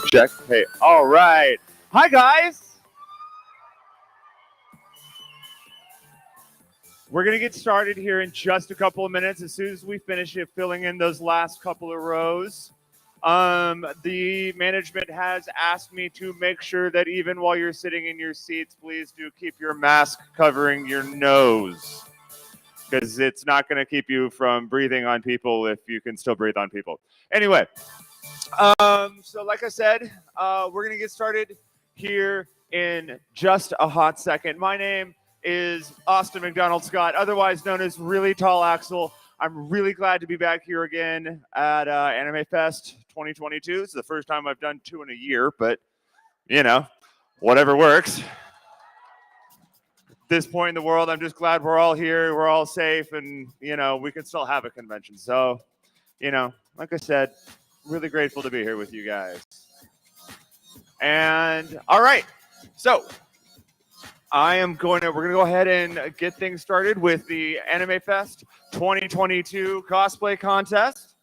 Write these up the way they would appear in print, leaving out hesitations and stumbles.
Check. Hey, all right. Hi, guys. We're going to get started here in just a couple of minutes. As soon as we finish it, filling in those last couple of rows. The management has asked me to make sure that even while you're sitting in your seats, please do keep your mask covering your nose, because it's not going to keep you from breathing on people if you can still breathe on people. Anyway. So like I said, we're going to get started here in just a hot second. My name is Austin McDonald Scott, otherwise known as Really Tall Axel. I'm really glad to be back here again at AnimeFest 2022. It's the first time I've done 2 in a year, but, you know, whatever works. At this point in the world, I'm just glad we're all here, we're all safe, and, you know, we can still have a convention. So, you know, like I said, really grateful to be here with you guys. And all right, so we're gonna go ahead and get things started with the AnimeFest 2022 cosplay contest.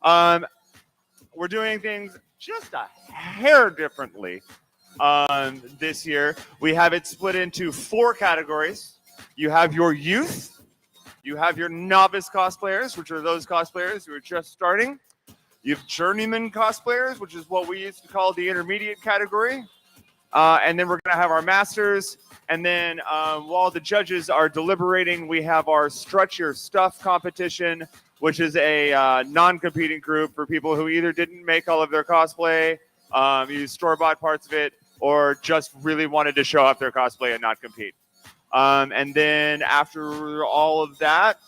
We're doing things just a hair differently this year. We have it split into 4 categories. You have your youth, you have your novice cosplayers, which are those cosplayers who are just starting. You have Journeyman cosplayers, which is what we used to call the intermediate category. And then we're going to have our masters. And then while the judges are deliberating, we have our Strut Your Stuff competition, which is a non-competing group for people who either didn't make all of their cosplay, use store-bought parts of it, or just really wanted to show off their cosplay and not compete. And then after all of that,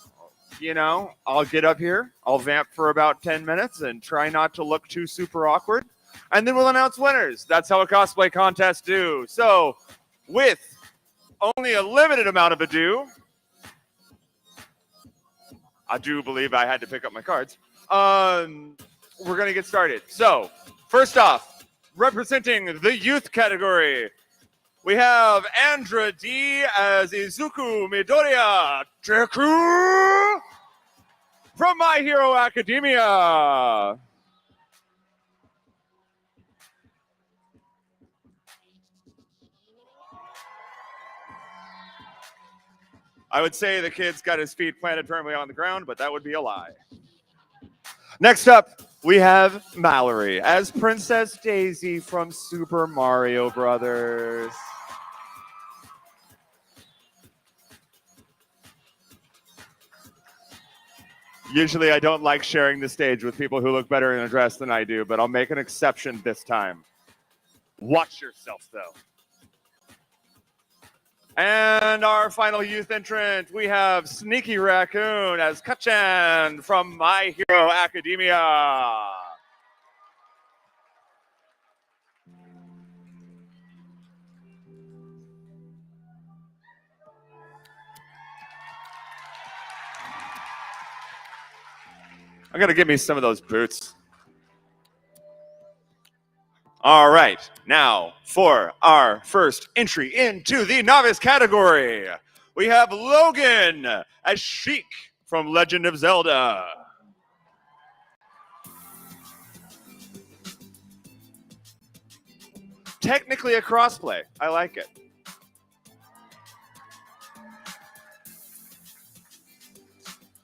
you know, I'll get up here, I'll vamp for about 10 minutes and try not to look too super awkward. And then we'll announce winners. That's how a cosplay contest do. So with only a limited amount of ado, I do believe I had to pick up my cards. We're going to get started. So first off, representing the youth category, we have Andra D as Izuku Midoriya Deku from My Hero Academia. I would say the kid's got his feet planted firmly on the ground, but that would be a lie. Next up, we have Mallory as Princess Daisy from Super Mario Brothers. Usually I don't like sharing the stage with people who look better in a dress than I do, but I'll make an exception this time. Watch yourself, though. And our final youth entrant, we have Sneaky Raccoon as Kachan from My Hero Academia. I'm going to give me some of those boots. All right, now for our first entry into the novice category, we have Logan as Sheik from Legend of Zelda. Technically a crossplay. I like it.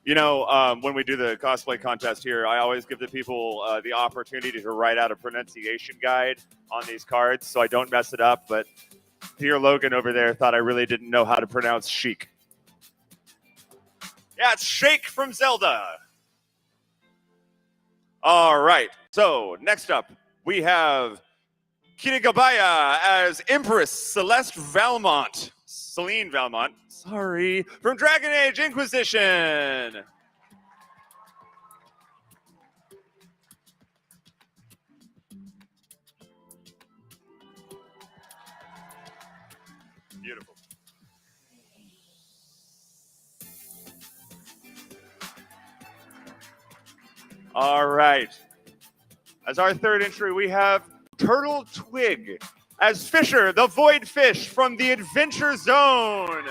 You know, when we do the cosplay contest here, I always give the people the opportunity to write out a pronunciation guide on these cards so I don't mess it up. But here, Logan over there thought I really didn't know how to pronounce Sheik. Yeah, it's Sheik from Zelda. All right. So next up, we have Kirigabaya as Empress Celeste Valmont. Celine Valmont, sorry, from Dragon Age Inquisition. Beautiful. All right. As our third entry, we have Turtle Twig as Fisher, the Void Fish from the Adventure Zone.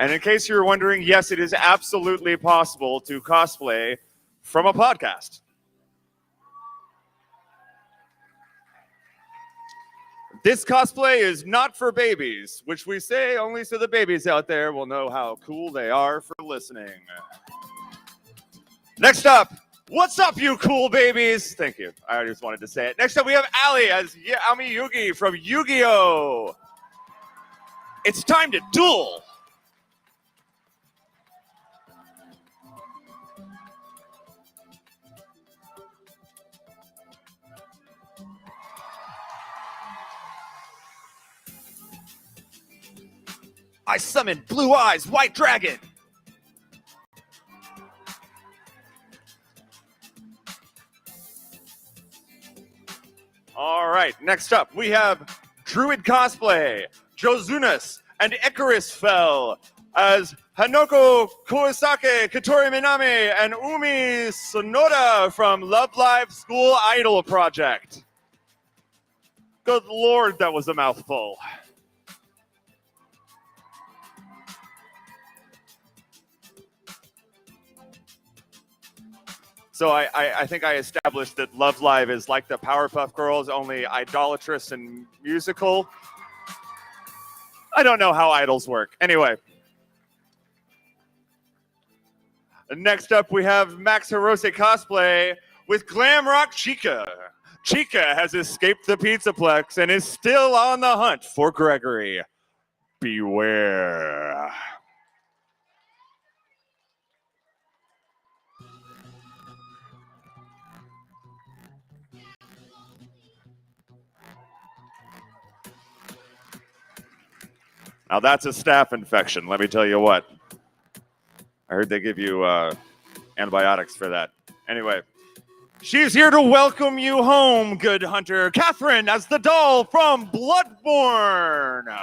And in case you're wondering, yes, it is absolutely possible to cosplay from a podcast. This cosplay is not for babies, which we say only so the babies out there will know how cool they are for listening. Next up, what's up, you cool babies? Thank you. I just wanted to say it. Next up, we have Allie as Ami Yugi from Yu-Gi-Oh! It's time to duel! I summon Blue Eyes White Dragon! All right, next up, we have Druid Cosplay, Jozunas, and Icarus Fell as Hanoko Kuosake, Katori Minami, and Umi Sonoda from Love Live School Idol Project. Good Lord, that was a mouthful. So I think I established that Love Live is like the Powerpuff Girls, only idolatrous and musical. I don't know how idols work. Anyway. Next up, we have Max Hirose Cosplay with Glam Rock Chica. Chica has escaped the Pizzaplex and is still on the hunt for Gregory. Beware. Now that's a staph infection, let me tell you what. I heard they give you antibiotics for that. Anyway, she's here to welcome you home, good hunter. Catherine as the doll from Bloodborne.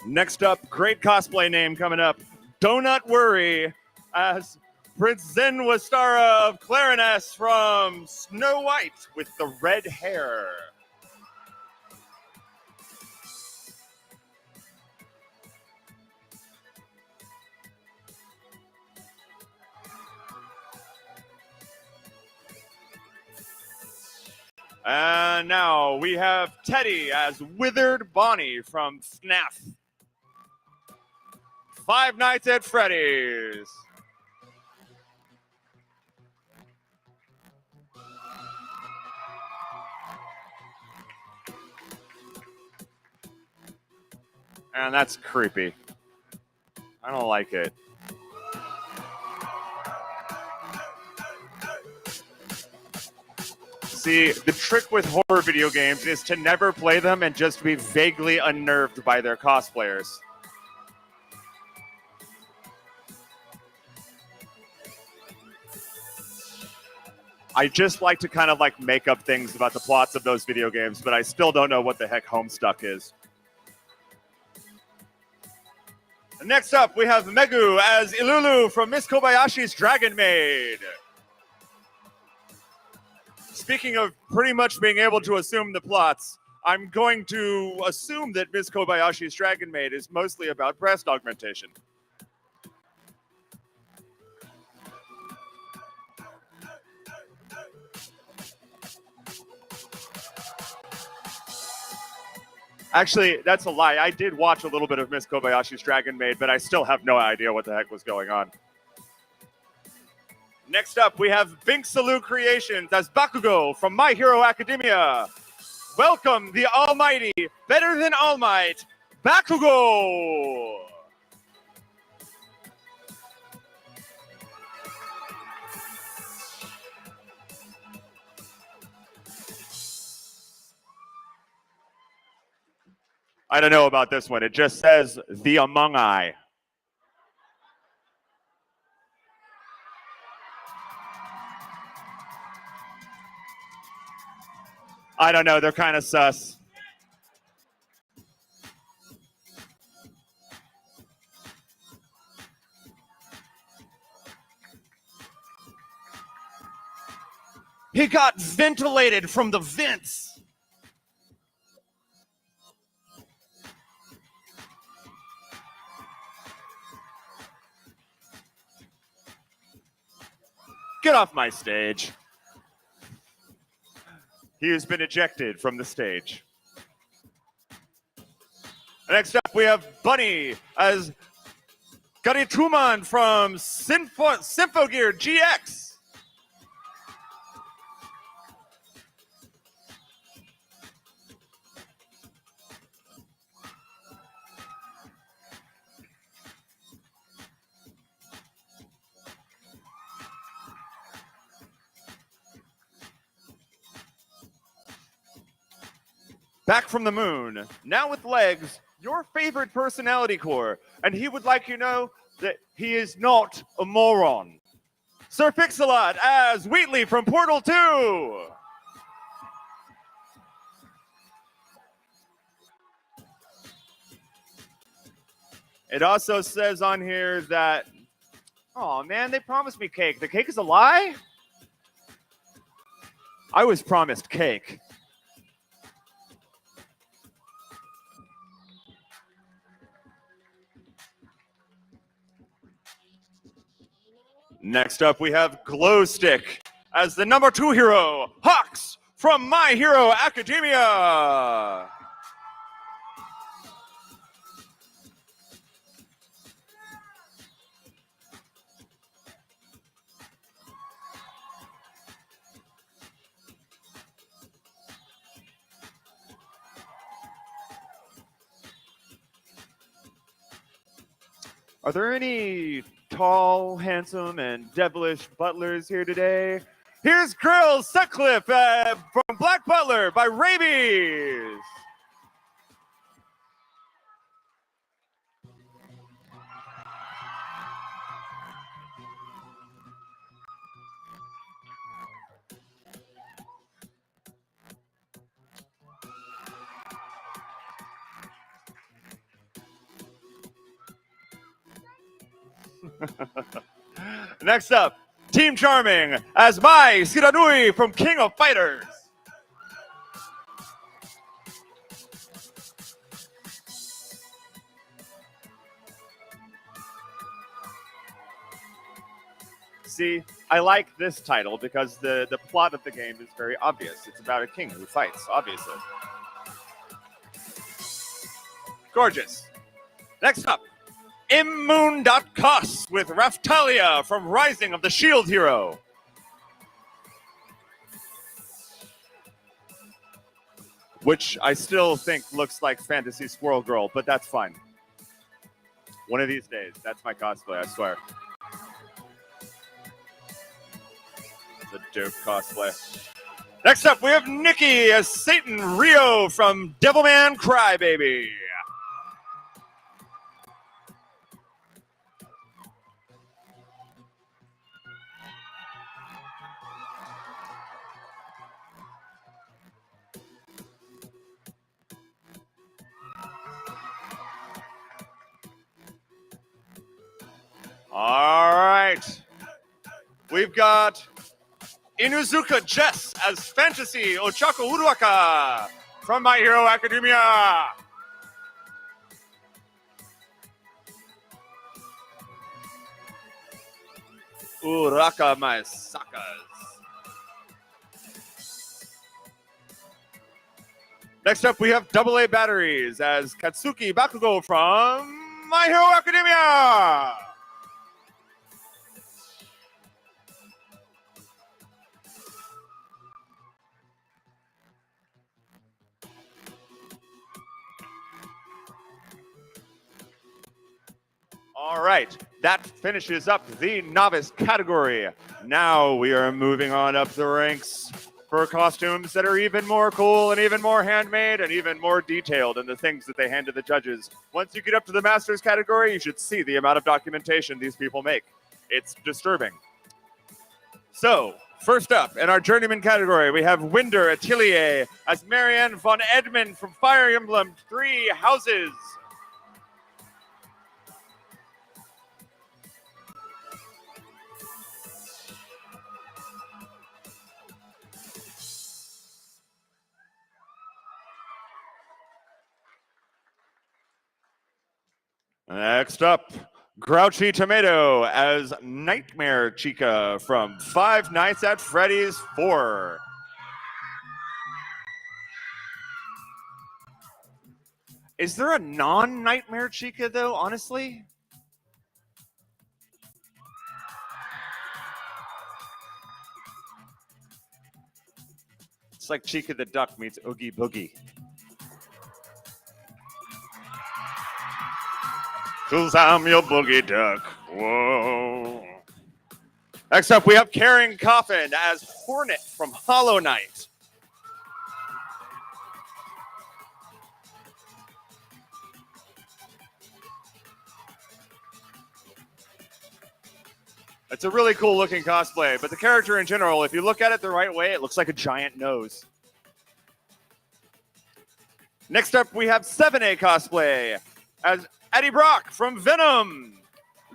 Next up, great cosplay name coming up, Donut Worry as Prince Zenwastara of Clariness from Snow White with the red hair. And now we have Teddy as Withered Bonnie from FNAF. Five Nights at Freddy's. And that's creepy. I don't like it. See, the trick with horror video games is to never play them and just be vaguely unnerved by their cosplayers. I just like to kind of like make up things about the plots of those video games, but I still don't know what the heck Homestuck is. Next up, we have Megu as Ilulu from Miss Kobayashi's Dragon Maid. Speaking of pretty much being able to assume the plots, I'm going to assume that Miss Kobayashi's Dragon Maid is mostly about breast augmentation. Actually, that's a lie. I did watch a little bit of Miss Kobayashi's Dragon Maid, but I still have no idea what the heck was going on. Next up, we have Bink Salu Creations as Bakugo from My Hero Academia. Welcome the almighty, better than All Might, Bakugo! I don't know about this one. It just says the Among I. I don't know. They're kind of sus. He got ventilated from the vents. Get off my stage. He has been ejected from the stage. Next up, we have Bunny as Garituman from Symphogear GX. Back from the moon, now with legs, your favorite personality core, and he would like you to know that he is not a moron. Sir Pixelot as Wheatley from Portal 2. It also says on here that, oh man, they promised me cake. The cake is a lie? I was promised cake. Next up, we have Glowstick as the number 2 hero, Hawks from My Hero Academia. Are there any tall, handsome, and devilish butlers here today? Here's Grill Sutcliffe from Black Butler by Rabies. Next up, Team Charming as Mai Shiranui from King of Fighters. See, I like this title because the plot of the game is very obvious. It's about a king who fights, obviously. Gorgeous. Next up, Immoon.Cos with Raftalia from Rising of the Shield Hero. Which I still think looks like Fantasy Squirrel Girl, but that's fine. One of these days, that's my cosplay, I swear. It's a dope cosplay. Next up, we have Nikki as Satan Rio from Devilman Crybaby. All right. We've got Inuzuka Jess as Fantasy Ochako Uruaka from My Hero Academia. Uraka my sakas. Next up, we have AA Batteries as Katsuki Bakugo from My Hero Academia. All right, that finishes up the novice category. Now we are moving on up the ranks for costumes that are even more cool and even more handmade and even more detailed in the things that they hand to the judges. Once you get up to the Masters category, you should see the amount of documentation these people make. It's disturbing. So, first up in our Journeyman category, we have Winder Atelier as Marianne von Edmund from Fire Emblem Three Houses. Next up, Grouchy Tomato as Nightmare Chica from Five Nights at Freddy's 4. Is there a non-Nightmare Chica, though, honestly? It's like Chica the Duck meets Oogie Boogie. 'Cause I'm your boogie duck. Whoa. Next up, we have Karen Coffin as Hornet from Hollow Knight. It's a really cool looking cosplay, but the character in general, if you look at it the right way, it looks like a giant nose. Next up, we have 7A Cosplay as Eddie Brock from Venom.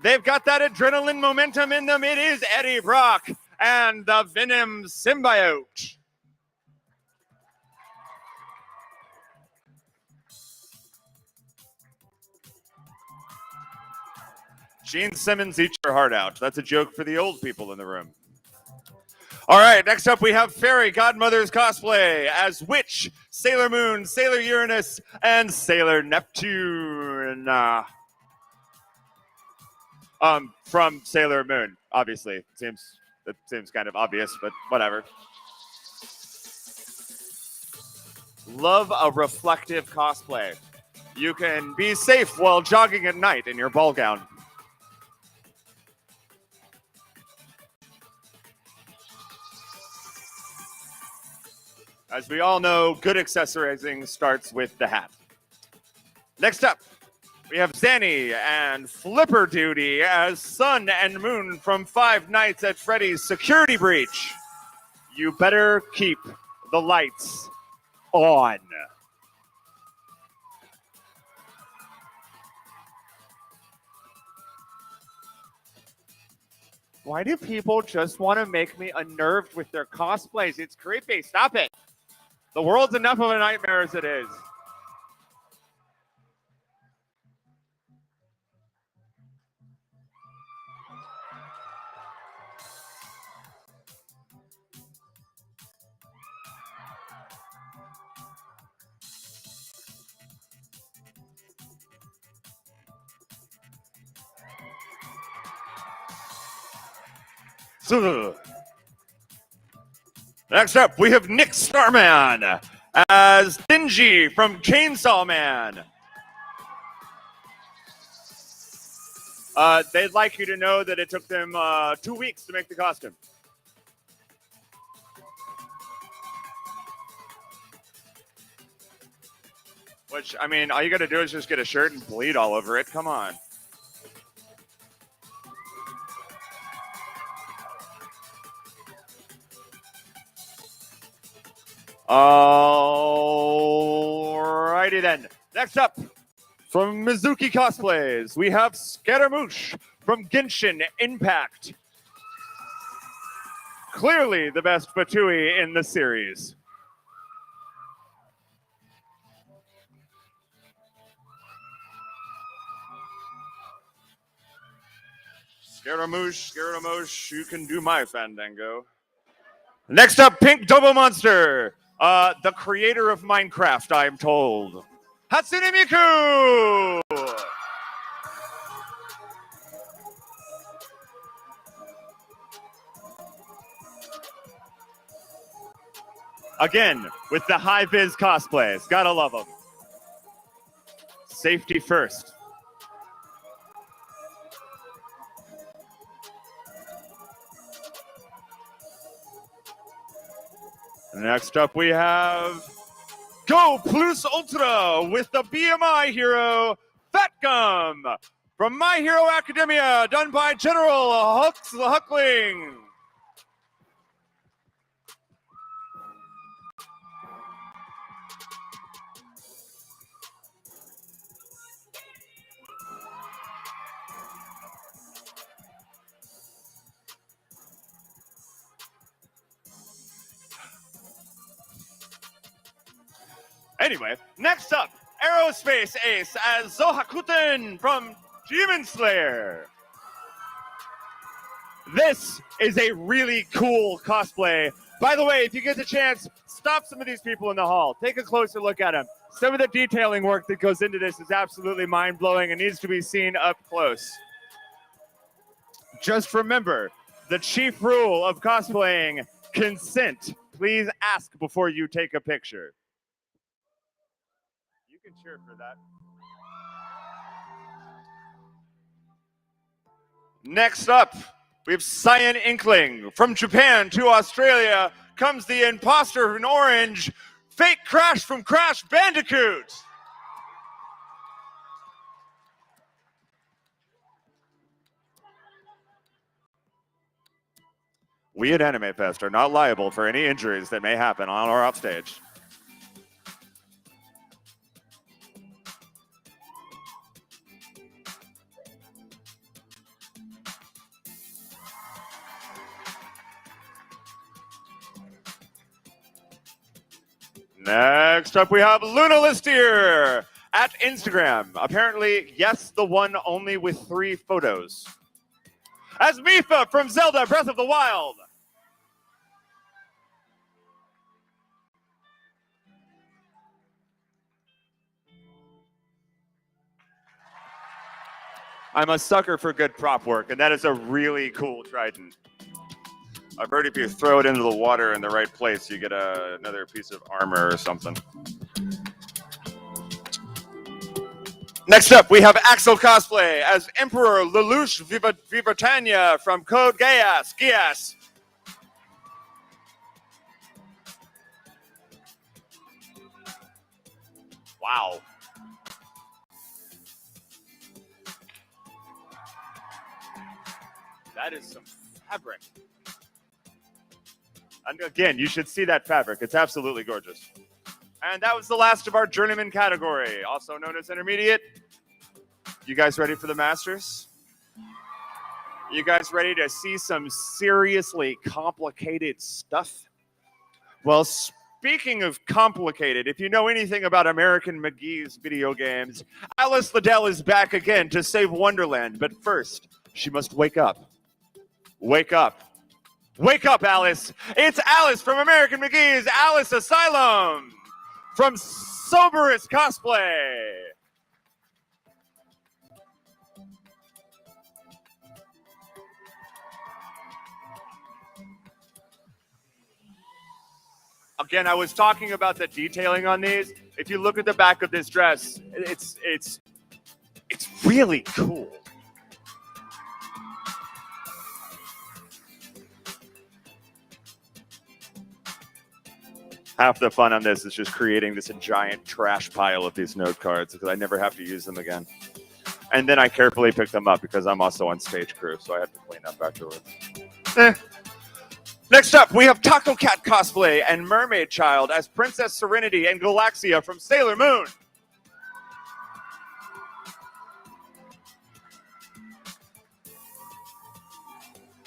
They've got that adrenaline momentum in them. It is Eddie Brock and the Venom symbiote. Gene Simmons, eat your heart out. That's a joke for the old people in the room. All right, next up we have Fairy Godmother's Cosplay as Witch, Sailor Moon, Sailor Uranus, and Sailor Neptune. From Sailor Moon, obviously. It seems kind of obvious, but whatever. Love a reflective cosplay. You can be safe while jogging at night in your ball gown. As we all know, good accessorizing starts with the hat. Next up, we have Zanny and Flipper Duty as Sun and Moon from Five Nights at Freddy's Security Breach. You better keep the lights on. Why do people just want to make me unnerved with their cosplays? It's creepy. Stop it. The world's enough of a nightmare as it is. Next up, we have Nick Starman as Dingy from Chainsaw Man. They'd like you to know that it took them 2 weeks to make the costume. Which, I mean, all you gotta do is just get a shirt and bleed all over it. Come on. Alrighty then. Next up, from Mizuki Cosplays, we have Scaramouche from Genshin Impact. Clearly the best Fatui in the series. Scaramouche, Scaramouche, you can do my fandango. Next up, Pink Double Monster. The creator of Minecraft, I'm told. Hatsune Miku! Again, with the high-vis cosplays. Gotta love them. Safety first. Next up, we have Go Plus Ultra with the BMI hero, Fat Gum, from My Hero Academia, done by General Huckling. Anyway, next up, Aerospace Ace as Zohakuten from Demon Slayer. This is a really cool cosplay. By the way, if you get the chance, stop some of these people in the hall. Take a closer look at them. Some of the detailing work that goes into this is absolutely mind-blowing and needs to be seen up close. Just remember, the chief rule of cosplaying, consent. Please ask before you take a picture. You can cheer for that. Next up, we have Cyan Inkling. From Japan to Australia comes the imposter in orange, Fake Crash from Crash Bandicoot. We at AnimeFest are not liable for any injuries that may happen on or off stage. Next up, we have Luna Listier at Instagram. Apparently, yes, the one only with 3 photos. As Mipha from Zelda Breath of the Wild. I'm a sucker for good prop work, and that is a really cool trident. I've heard if you throw it into the water in the right place, you get another piece of armor or something. Next up, we have Axel Cosplay as Emperor Lelouch Vivatania from Code Geass. Wow. That is some fabric. And again, you should see that fabric. It's absolutely gorgeous. And that was the last of our Journeyman category, also known as Intermediate. You guys ready for the Masters? You guys ready to see some seriously complicated stuff? Well, speaking of complicated, if you know anything about American McGee's video games, Alice Liddell is back again to save Wonderland. But first, she must wake up. Wake up. Wake up, Alice. It's Alice from American McGee's Alice Asylum from Soberest Cosplay. Again, I was talking about the detailing on these. If you look at the back of this dress, it's really cool. Half the fun on this is just creating this giant trash pile of these note cards because I never have to use them again. And then I carefully pick them up because I'm also on stage crew, so I have to clean up afterwards. Next up, we have Taco Cat Cosplay and Mermaid Child as Princess Serenity and Galaxia from Sailor Moon.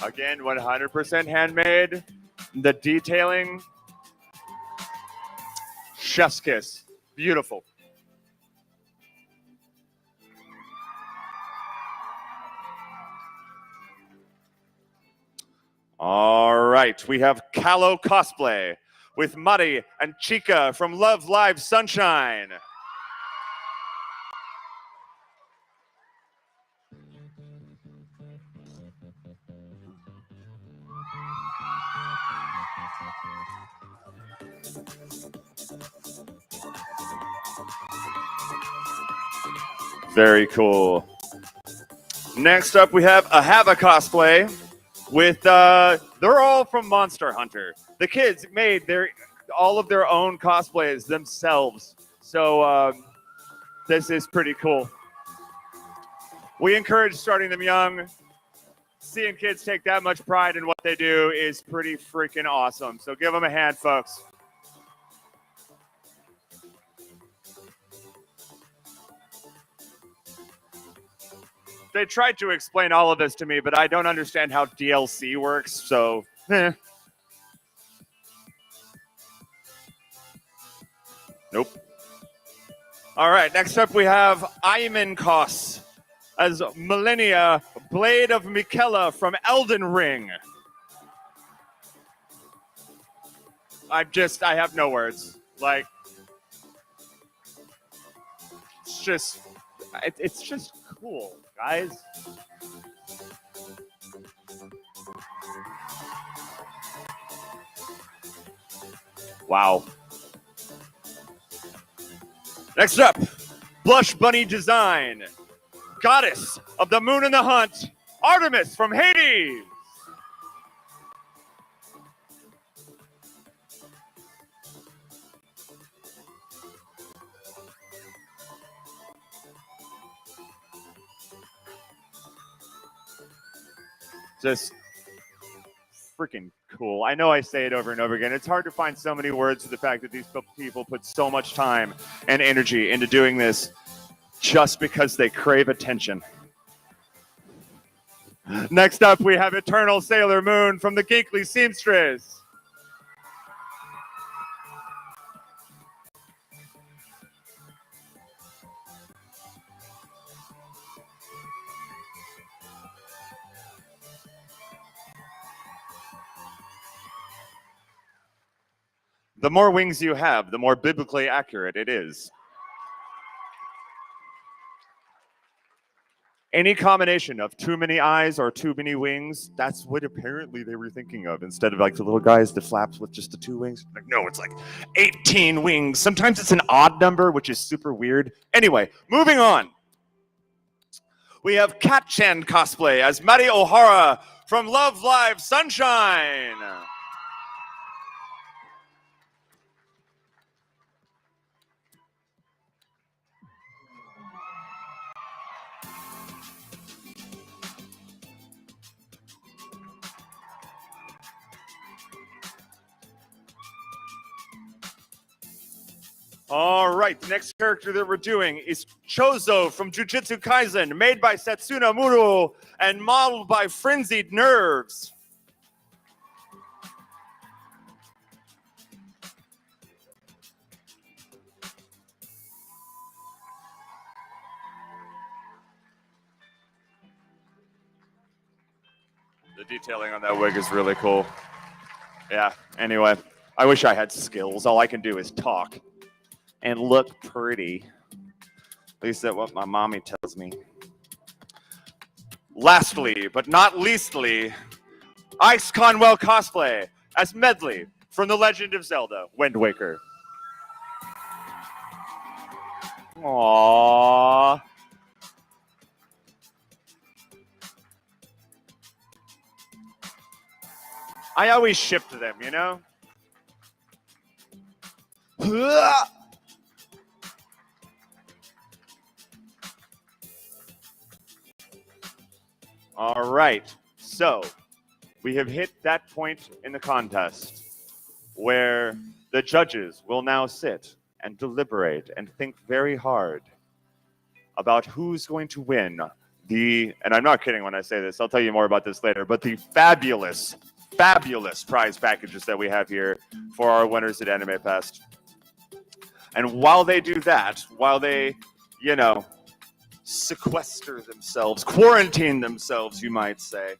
Again, 100% handmade. The detailing, chef's kiss. Beautiful. All right, we have Callow Cosplay with Mari and Chica from Love Live Sunshine. Very cool. Next up, we have a Hava Cosplay with, they're all from Monster Hunter. The kids made their all of their own cosplays themselves. So this is pretty cool. We encourage starting them young. Seeing kids take that much pride in what they do is pretty freaking awesome. So give them a hand, folks. They tried to explain all of this to me, but I don't understand how DLC works, so Nope. All right, next up we have Imenkos as Millennia, Blade of Miquella from Elden Ring. I have no words. Like, it's just cool, guys. Wow. Next up, Blush Bunny Design, Goddess of the Moon and the Hunt, Artemis from Hades. Just freaking cool. I know I say it over and over again. It's hard to find so many words for the fact that these people put so much time and energy into doing this just because they crave attention. Next up, we have Eternal Sailor Moon from the Geekly Seamstress. The more wings you have, the more biblically accurate it is. Any combination of too many eyes or too many wings, that's what apparently they were thinking of. Instead of like the little guys that flaps with just the 2 wings. Like, no, it's like 18 wings. Sometimes it's an odd number, which is super weird. Anyway, moving on. We have Kat-chan cosplay as Mari O'Hara from Love Live Sunshine. All right, the next character that we're doing is Chozo from Jujutsu Kaisen, made by Setsuna Muro and modeled by Frenzied Nerves. The detailing on that wig is really cool. Yeah, anyway, I wish I had skills. All I can do is talk and look pretty. At least that's what my mommy tells me. Lastly, but not leastly, Ice Conwell cosplay as Medley from The Legend of Zelda: Wind Waker. Aww. I always shipped them, you know? All right, so we have hit that point in the contest where the judges will now sit and deliberate and think very hard about who's going to win and I'm not kidding when I say this, I'll tell you more about this later, but the fabulous prize packages that we have here for our winners at AnimeFest. And while they do that, while they, sequester themselves, quarantine themselves, you might say,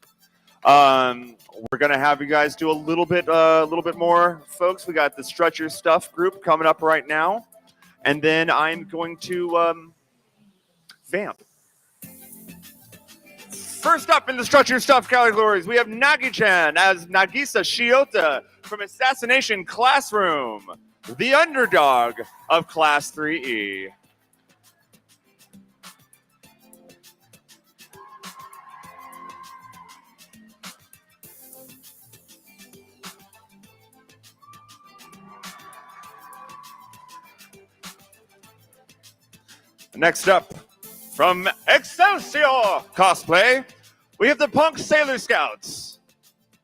we're gonna have you guys do a little bit more, folks. We got the Strut Your Stuff group coming up right now, and then I'm going to vamp. First up in the Strut Your Stuff categories, we have Nagi-chan as Nagisa Shiota from Assassination Classroom, the underdog of Class 3E. Next up, from Excelsior Cosplay, we have the Punk Sailor Scouts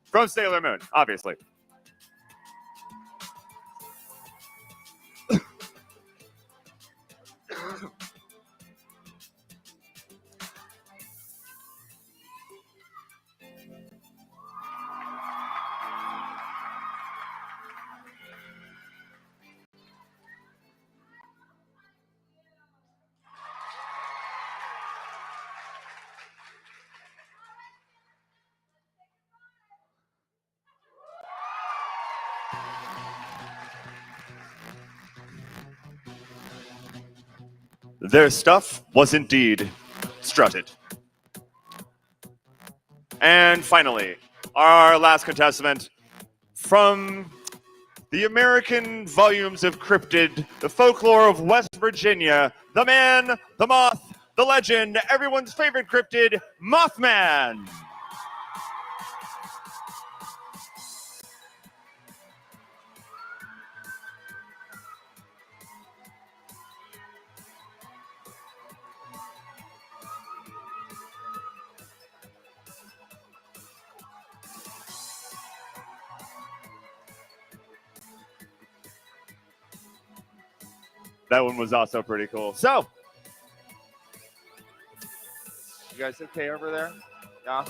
from Sailor Moon, obviously. Their stuff was indeed strutted. And finally, our last contestant from the American volumes of cryptid, the folklore of West Virginia, the man, the moth, the legend, everyone's favorite cryptid, Mothman. That one was also pretty cool. So, you guys okay over there? Yeah.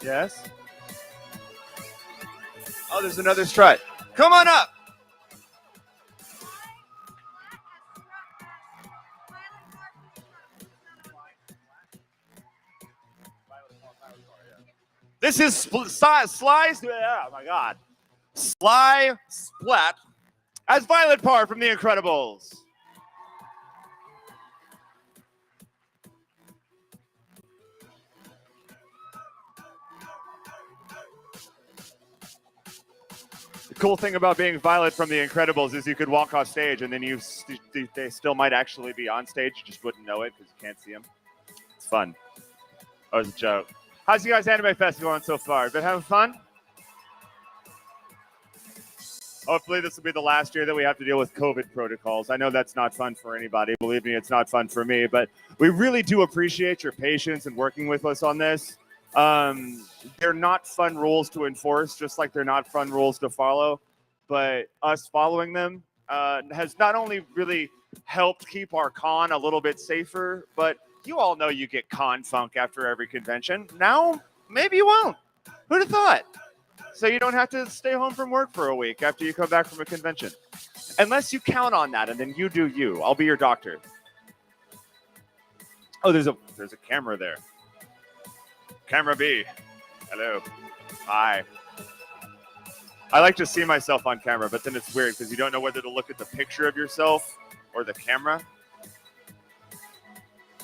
Yes? Oh, there's another strut. Come on up. This is Sly. Oh my God. Sly Splat as Violet Parr from The Incredibles. The cool thing about being Violet from The Incredibles is you could walk off stage and then they still might actually be on stage. You just wouldn't know it because you can't see them. It's fun. That was a joke. How's you guys' AnimeFest going so far? Been having fun? Hopefully this will be the last year that we have to deal with COVID protocols. I know that's not fun for anybody. Believe me, it's not fun for me. But we really do appreciate your patience and working with us on this. They're not fun rules to enforce, just like they're not fun rules to follow. But us following them has not only really helped keep our con a little bit safer, but you all know you get con funk after every convention. Now, maybe you won't. Who'd have thought? So you don't have to stay home from work for a week after you come back from a convention. Unless you count on that, and then you do you. I'll be your doctor. Oh, there's a camera there. Camera B. Hello. Hi. I like to see myself on camera, but then it's weird because you don't know whether to look at the picture of yourself or the camera.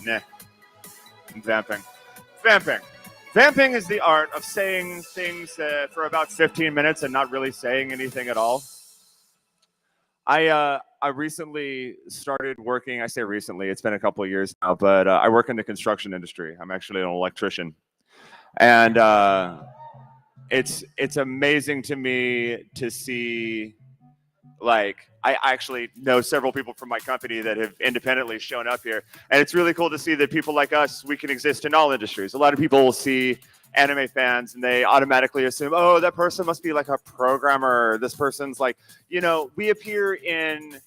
Nah. I'm vamping. Vamping. Vamping is the art of saying things for about 15 minutes and not really saying anything at all. I recently started working. I say recently, it's been a couple of years now, but I work in the construction industry. I'm actually an electrician. And it's amazing to me to see, like, I actually know several people from my company that have independently shown up here. And it's really cool to see that people like us, we can exist in all industries. A lot of people will see anime fans and they automatically assume, oh, that person must be like a programmer. This person's like, you know, we appear in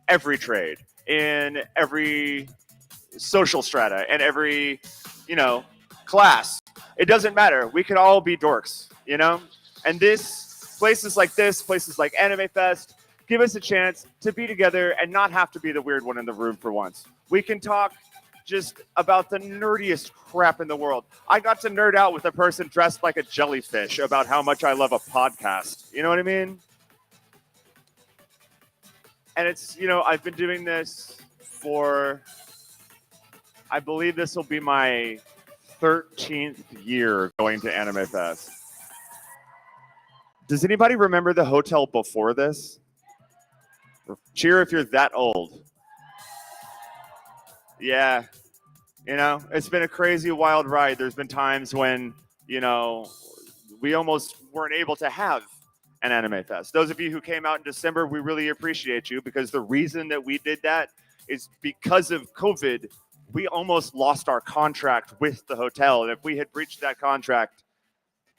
every trade, in every social strata, and every, you know, class. It doesn't matter. We could all be dorks, you know? And places like AnimeFest, give us a chance to be together and not have to be the weird one in the room for once. We can talk just about the nerdiest crap in the world. I got to nerd out with a person dressed like a jellyfish about how much I love a podcast. You know what I mean? And it's, you know, I've been doing this for, I believe this will be my 13th year going to AnimeFest. Does anybody remember the hotel before this? Cheer if you're that old. Yeah. You know, it's been a crazy, wild ride. There's been times when, you know, we almost weren't able to have an AnimeFest. Those of you who came out in December, we really appreciate you, because the reason that we did that is because of COVID. We almost lost our contract with the hotel, and if we had breached that contract,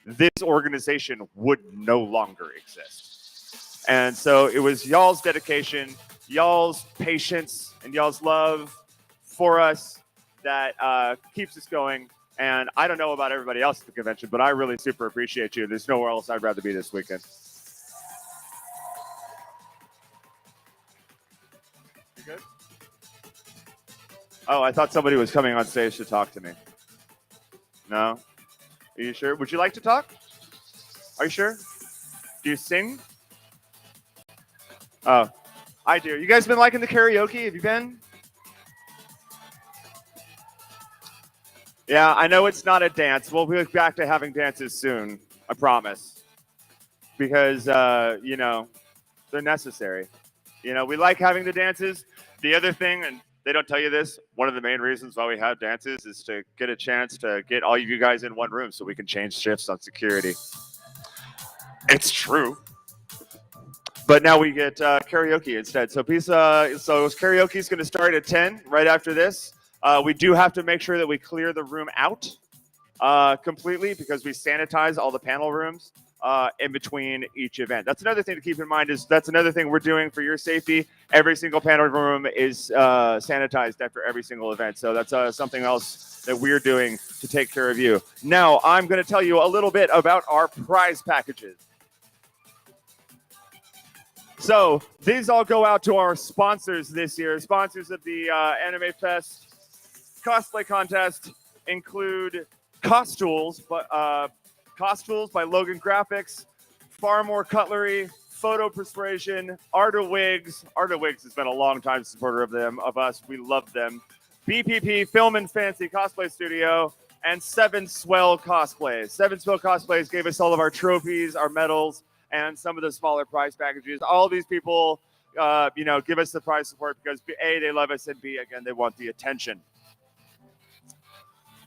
this organization would no longer exist. And so it was y'all's dedication, y'all's patience, and y'all's love for us that keeps us going. And I don't know about everybody else at the convention, but I really super appreciate you. There's nowhere else I'd rather be this weekend. You good? Oh, I thought somebody was coming on stage to talk to me. No? Are you sure? Would you like to talk? Are you sure? Do you sing? Oh, I do. You guys been liking the karaoke? Have you been? Yeah, I know it's not a dance. We'll be back to having dances soon. I promise. Because, you know, they're necessary. You know, we like having the dances. The other thing, and they don't tell you this, one of the main reasons why we have dances is to get a chance to get all of you guys in one room so we can change shifts on security. It's true. But now we get karaoke instead. So karaoke is going to start at 10 right after this. We do have to make sure that we clear the room out completely, because we sanitize all the panel rooms in between each event. That's another thing to keep in mind. That's another thing we're doing for your safety. Every single panel room is sanitized after every single event. So that's something else that we're doing to take care of you. Now, I'm going to tell you a little bit about our prize packages. So these all go out to our sponsors this year. Sponsors of the AnimeFest cosplay contest include Costools, Costools by Logan Graphics, Far More Cutlery, Photo Persuasion, Arta Wigs. Arta Wigs has been a long time supporter of us. We love them. BPP Film and Fancy Cosplay Studio, and Seven Swell Cosplays. Seven Swell Cosplays gave us all of our trophies, our medals, and some of the smaller prize packages. All these people, you know, give us the prize support because A, they love us, and B, again, they want the attention.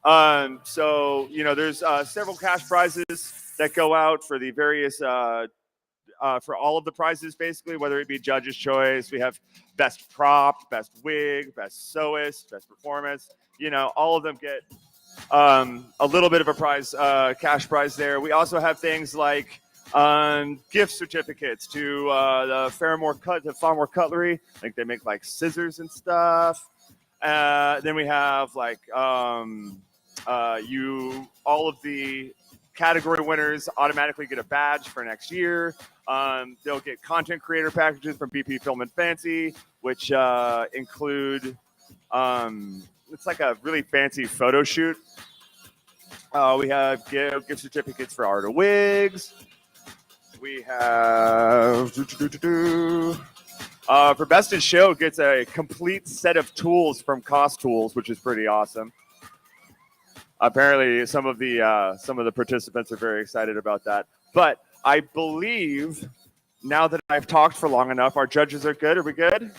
So, you know, there's several cash prizes that go out for the various, for all of the prizes, basically, whether it be Judge's Choice. We have Best Prop, Best Wig, Best Sewist, Best Performance. You know, all of them get a little bit of a prize, cash prize there. We also have things like gift certificates to the Far More Cutlery. I think they make like scissors and stuff. Then we have like all of the category winners automatically get a badge for next year. They'll get content creator packages from BP Film and Fancy, which include it's like a really fancy photo shoot. We have gift certificates for Arta Wigs. We have for Best in Show gets a complete set of tools from Costools, which is pretty awesome. Apparently, some of the participants are very excited about that. But I believe now that I've talked for long enough, our judges are good. Are we good?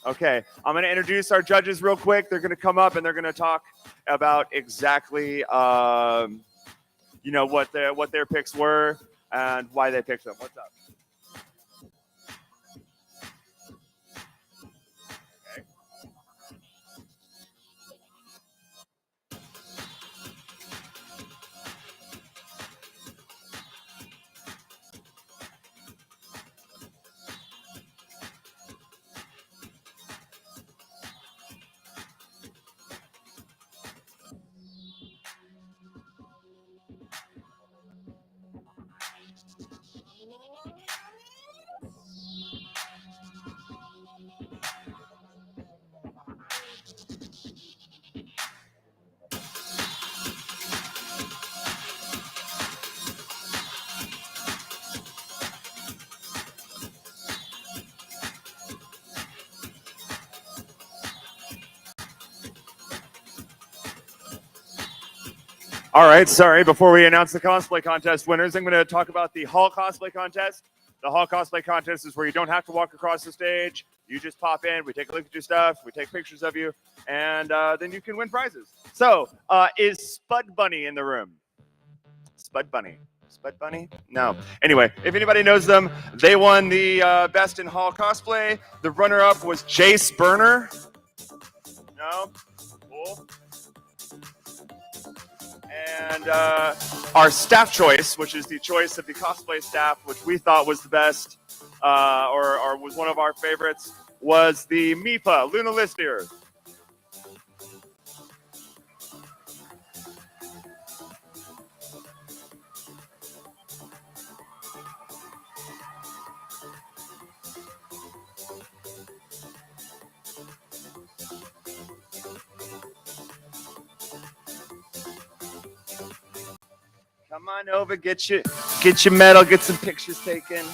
Okay, I'm going to introduce our judges real quick. They're going to come up and they're going to talk about exactly, you know, what their picks were and why they picked them. What's up? Okay. All right, sorry. Before we announce the cosplay contest winners, I'm going to talk about the Hall Cosplay Contest. The Hall Cosplay Contest is where you don't have to walk across the stage. You just pop in, we take a look at your stuff, we take pictures of you, and then you can win prizes. So, is Spud Bunny in the room? Spud Bunny. Spud Bunny? No. Anyway, if anybody knows them, they won the Best in Hall Cosplay. The runner-up was Jace Burner. No? Cool. And our staff choice, which is the choice of the cosplay staff, which we thought was the best, or was one of our favorites, was the MIPA, Luna Listier. Come on over, get your medal, get some pictures taken.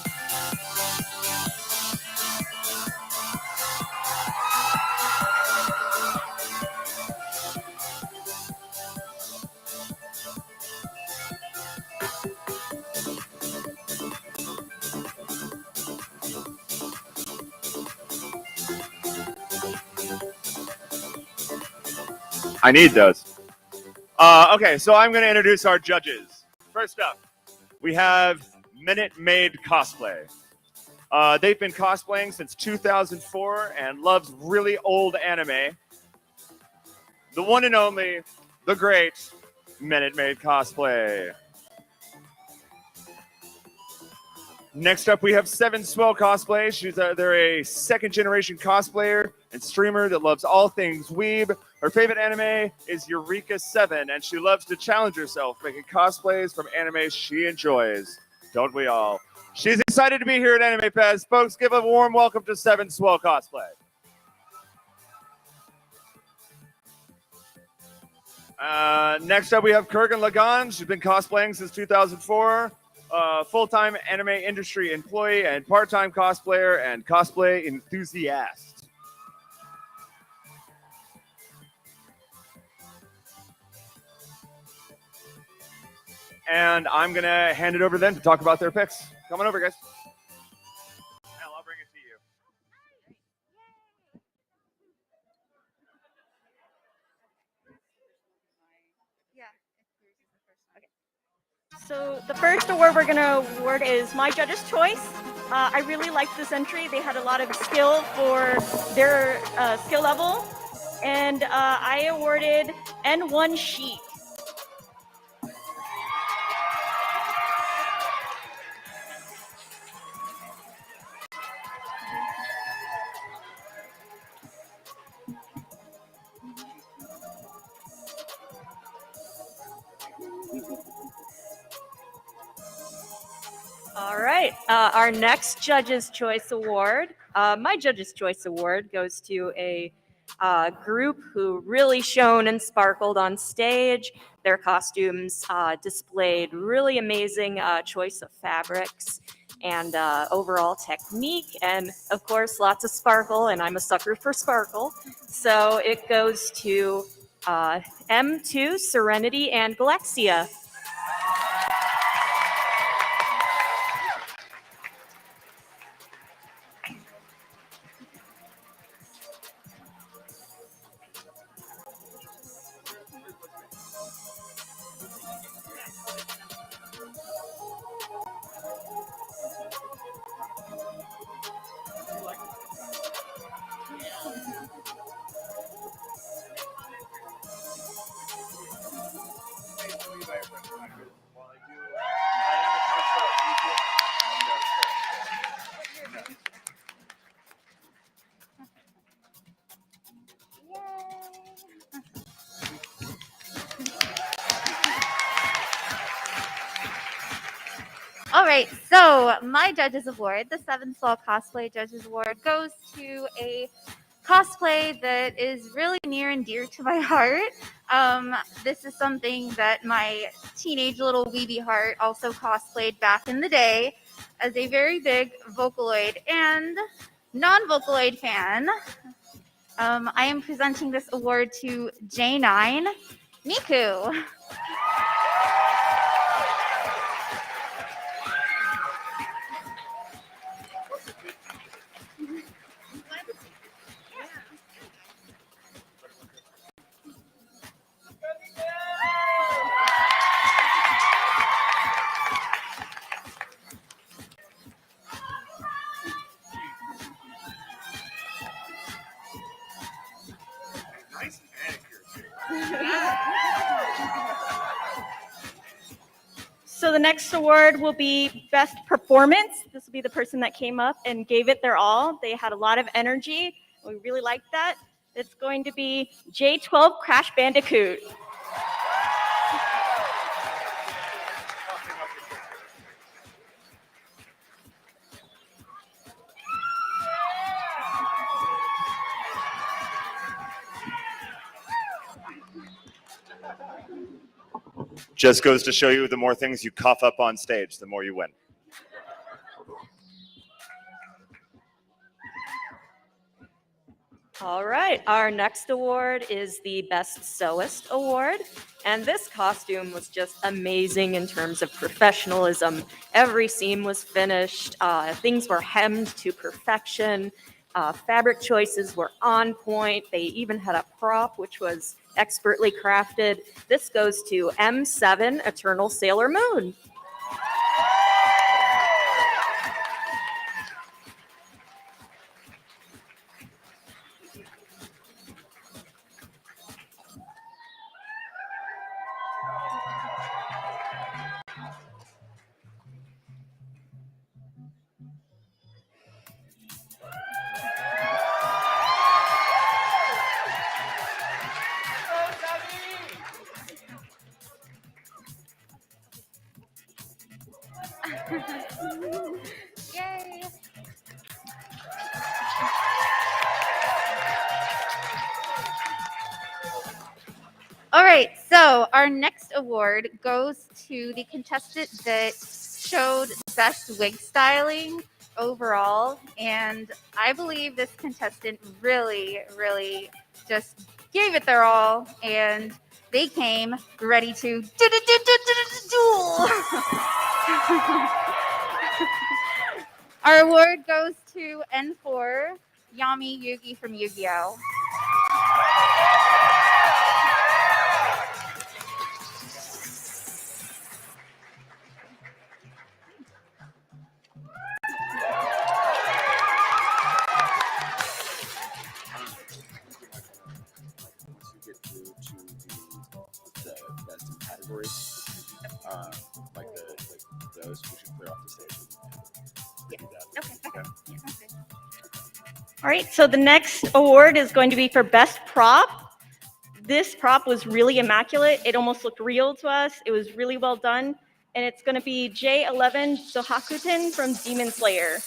I need those. Okay, so I'm going to introduce our judges. First up, we have Minute Maid Cosplay. They've been cosplaying since 2004 and loves really old anime. The one and only, the great Minute Maid Cosplay. Next up, we have Seven Swell Cosplay. They're a second-generation cosplayer and streamer that loves all things weeb. Her favorite anime is Eureka 7, and she loves to challenge herself, making cosplays from anime she enjoys. Don't we all? She's excited to be here at AnimeFest. Folks, give a warm welcome to Seven Swell Cosplay. Next up, we have Kurgan Lagan. She's been cosplaying since 2004. Full-time anime industry employee and part-time cosplayer and cosplay enthusiast. And I'm going to hand it over to them to talk about their picks. Come on over, guys. Al, I'll bring it to you. So the first award we're going to award is My Judge's Choice. I really liked this entry. They had a lot of skill for their skill level. And I awarded N1 Sheik. All right, our next Judge's Choice Award, My Judge's Choice Award goes to a group who really shone and sparkled on stage. Their costumes displayed really amazing choice of fabrics and overall technique, and of course, lots of sparkle, and I'm a sucker for sparkle. So it goes to M2, Serenity, and Galexia. All right, so my Judges Award, the Seven Soul Cosplay Judges Award, goes to a cosplay that is really near and dear to my heart. This is something that my teenage little weeby heart also cosplayed back in the day as a very big Vocaloid and non-Vocaloid fan. I am presenting this award to J9 Miku. So the next award will be Best Performance. This will be the person that came up and gave it their all. They had a lot of energy. We really liked that. It's going to be J12 Crash Bandicoot. Just goes to show you, the more things you cough up on stage, the more you win. All right, our next award is the Best Sewist Award. And this costume was just amazing in terms of professionalism. Every seam was finished, things were hemmed to perfection, fabric choices were on point. They even had a prop which was expertly crafted. This goes to M7 Eternal Sailor Moon. Yay! All right, so our next award goes to the contestant that showed best wig styling overall, and I believe this contestant really, really just gave it their all, and they came ready to duel. Our award goes to N4 Yami Yugi from Yu-Gi-Oh! Once you get through to the best in categories, those, we should clear off the stage. Do that. Okay. All right, so the next award is going to be for Best Prop. This prop was really immaculate. It almost looked real to us. It was really well done. And it's going to be J11 Sohakuten from Demon Slayer.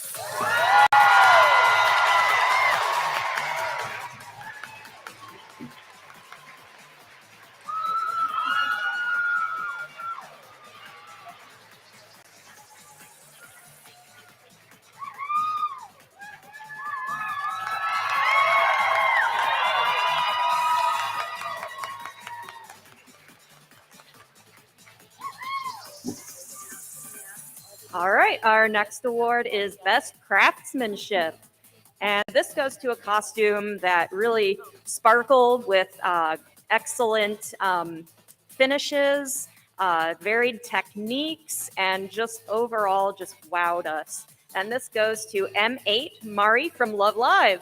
All right, our next award is Best Craftsmanship. And this goes to a costume that really sparkled with excellent finishes, varied techniques, and just overall just wowed us. And this goes to M8 Mari from Love Live.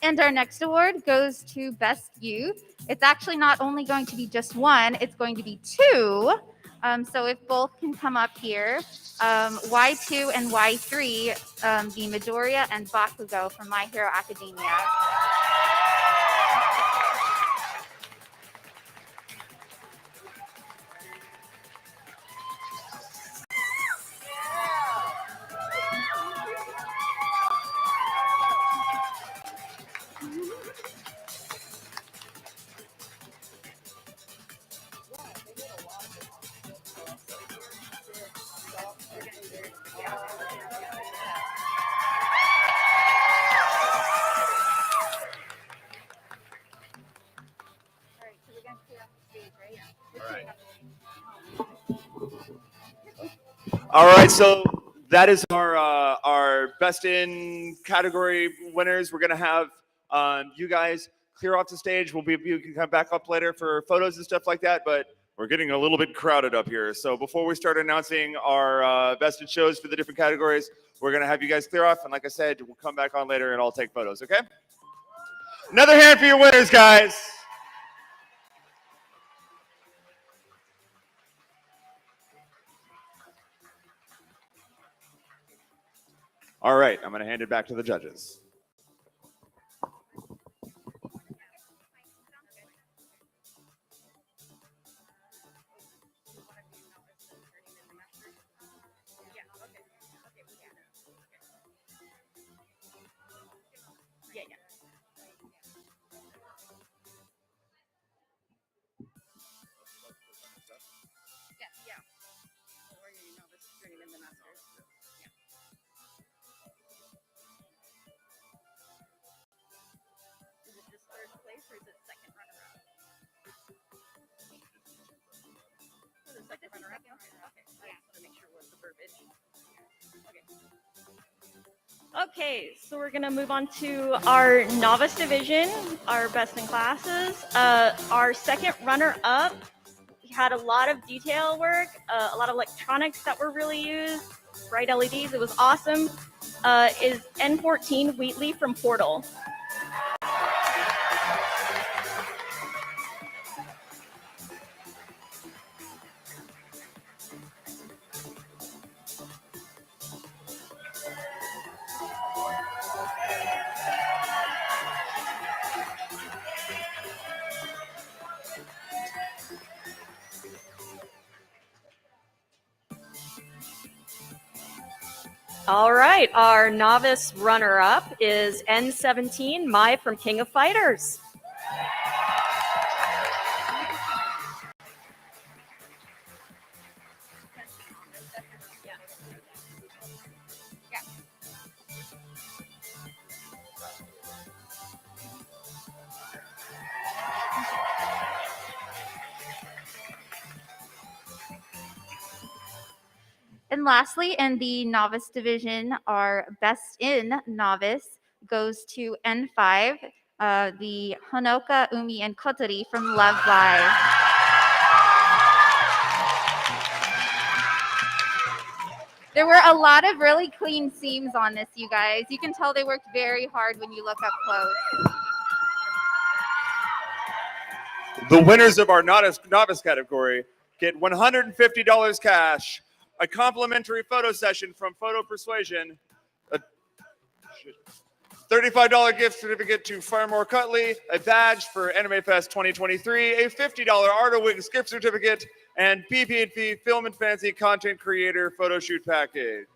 And our next award goes to Best Youth. It's actually not only going to be just one, it's going to be two. So if both can come up here, Y2 and Y3, the Midoriya and Bakugo from My Hero Academia. All right, so that is our best in category winners. We're gonna have You guys clear off the stage. You can come back up later for photos and stuff like that, but we're getting a little bit crowded up here. So before we start announcing our best in shows for the different categories, we're going to have you guys clear off. And like I said, we'll come back on later and I'll take photos, okay? Another hand for your winners, guys. All right, I'm going to hand it back to the judges. Okay, so we're gonna move on to our novice division, our best in classes. Our second runner-up had a lot of detail work, a lot of electronics that were really used, bright LEDs. It was awesome. Is N14 Wheatley from Portal. All right, our novice runner-up is N17 Mai from King of Fighters. And lastly, in the novice division, our best in novice goes to N5, the Honoka, Umi, and Kotori from Love Live. There were a lot of really clean seams on this, you guys. You can tell they worked very hard when you look up close. The winners of our novice category get $150 cash, a complimentary photo session from Photo Persuasion, a $35 gift certificate to Farmore Cutley, a badge for AnimeFest 2023, a $50 Art of Wigs gift certificate, and PP&P Film and Fancy Content Creator Photo Shoot Package.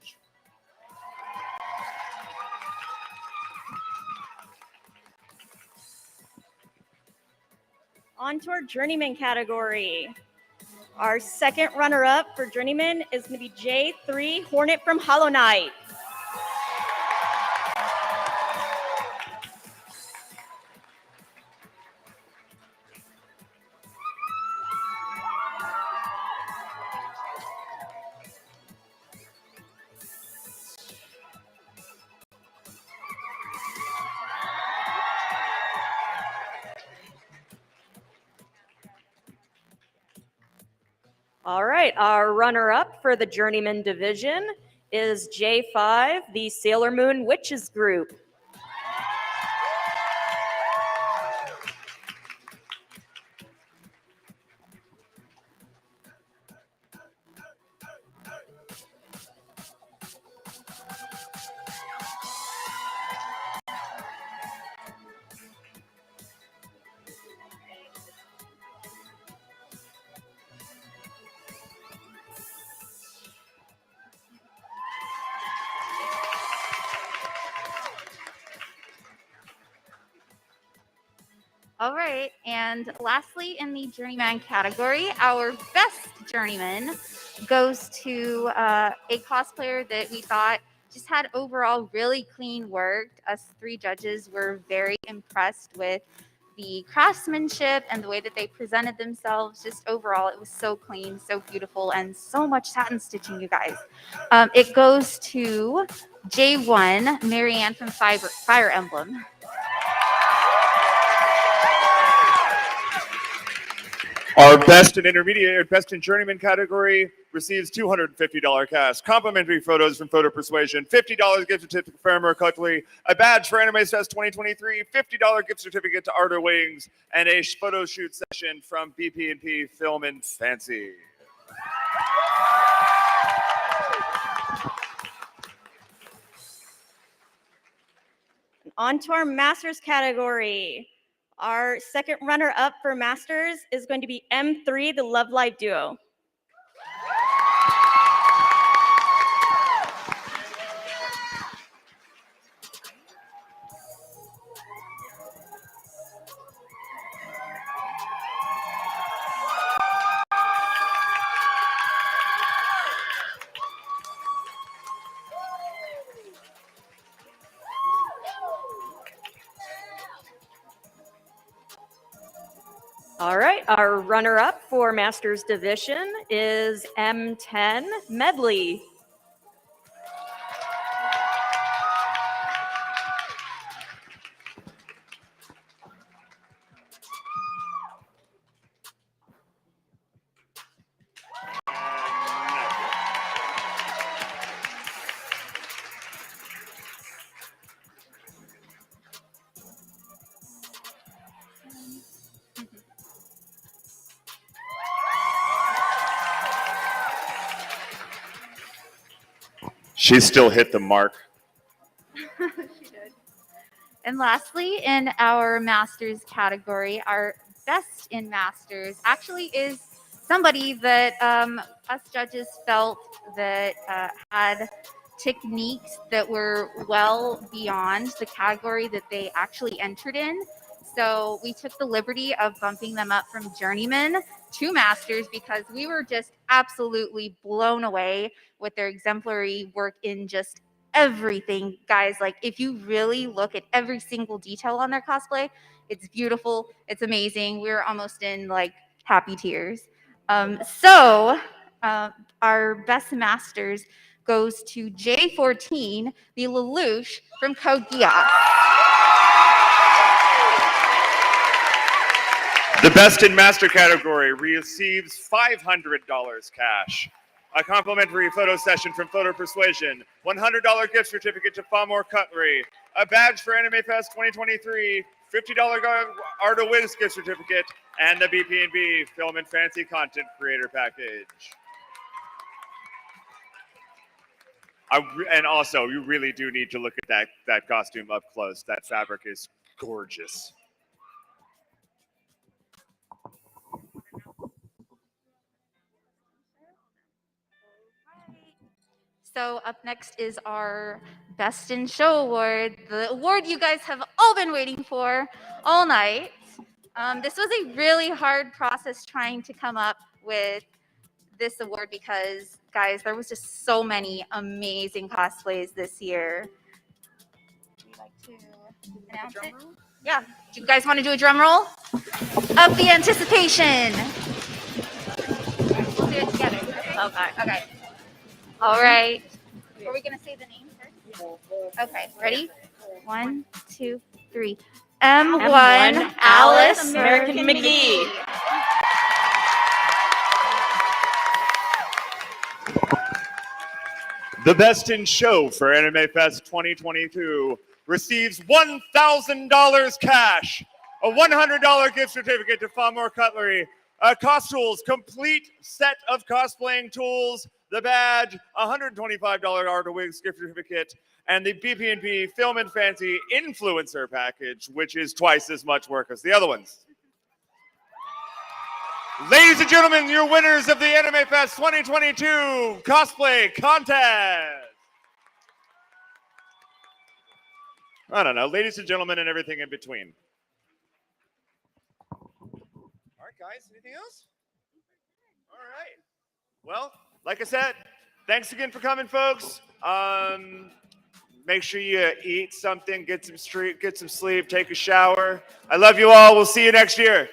On to our Journeyman category. Our second runner-up for Journeyman is going to be J3 Hornet from Hollow Knight. All right, our runner-up for the Journeyman division is J5, the Sailor Moon Witches group. All right, and lastly in the Journeyman category, our best Journeyman goes to a cosplayer that we thought just had overall really clean work. Us three judges were very impressed with the craftsmanship and the way that they presented themselves. Just overall, it was so clean, so beautiful, and so much satin stitching, you guys. It goes to J1, Marianne from Fire Emblem. Our best and intermediate, best and journeyman category receives $250 cash, complimentary photos from Photo Persuasion, $50 gift certificate for Emma Cutlery, a badge for AnimeFest 2023, $50 gift certificate to Art of Wings, and a photo shoot session from BP&P Film and Fancy. On to our Masters category. Our second runner-up for Masters is going to be M3, the Love Live Duo. All right, our runner-up for Masters Division is M10 Medley. She still hit the mark. She did. And lastly, in our Masters category, our best in Masters actually is somebody that us judges felt that had techniques that were well beyond the category that they actually entered in. So we took the liberty of bumping them up from Journeyman to Masters because we were just absolutely blown away with their exemplary work in just everything. Guys, like if you really look at every single detail on their cosplay, it's beautiful, it's amazing. We're almost in like happy tears. So our best Masters goes to J14, the Lelouch from Code Geass. The best in master category receives $500 cash, a complimentary photo session from Photo Persuasion, $100 gift certificate to Famore Cutlery, a badge for AnimeFest 2023, $50 Art of Wings gift certificate, and the BP&B Film and Fancy Content Creator Package. And also, you really do need to look at that costume up close. That fabric is gorgeous. So up next is our Best in Show Award, the award you guys have all been waiting for all night. This was a really hard process trying to come up with this award because, guys, there was just so many amazing cosplays this year. Would you like to announce it? Yeah. Do you guys want to do a drum roll? Up the anticipation. We'll do it together. Okay. Okay. All right. Are we going to say the name first? Okay. Ready? 1, 2, 3. M1 Alice American McGee. The best in show for AnimeFest 2022 receives $1,000 cash, a $100 gift certificate to Famore Cutlery, a Costools complete set of cosplaying tools, the badge, $125 Art of Wings gift certificate, and the BP&P Film and Fancy Influencer Package, which is twice as much work as the other ones. Ladies and gentlemen, your winners of the AnimeFest 2022 Cosplay Contest. I don't know, ladies and gentlemen and everything in between. All right, guys, anything else? All right. Well, like I said, thanks again for coming, folks. Make sure you eat something, get some sleep, take a shower. I love you all. We'll see you next year.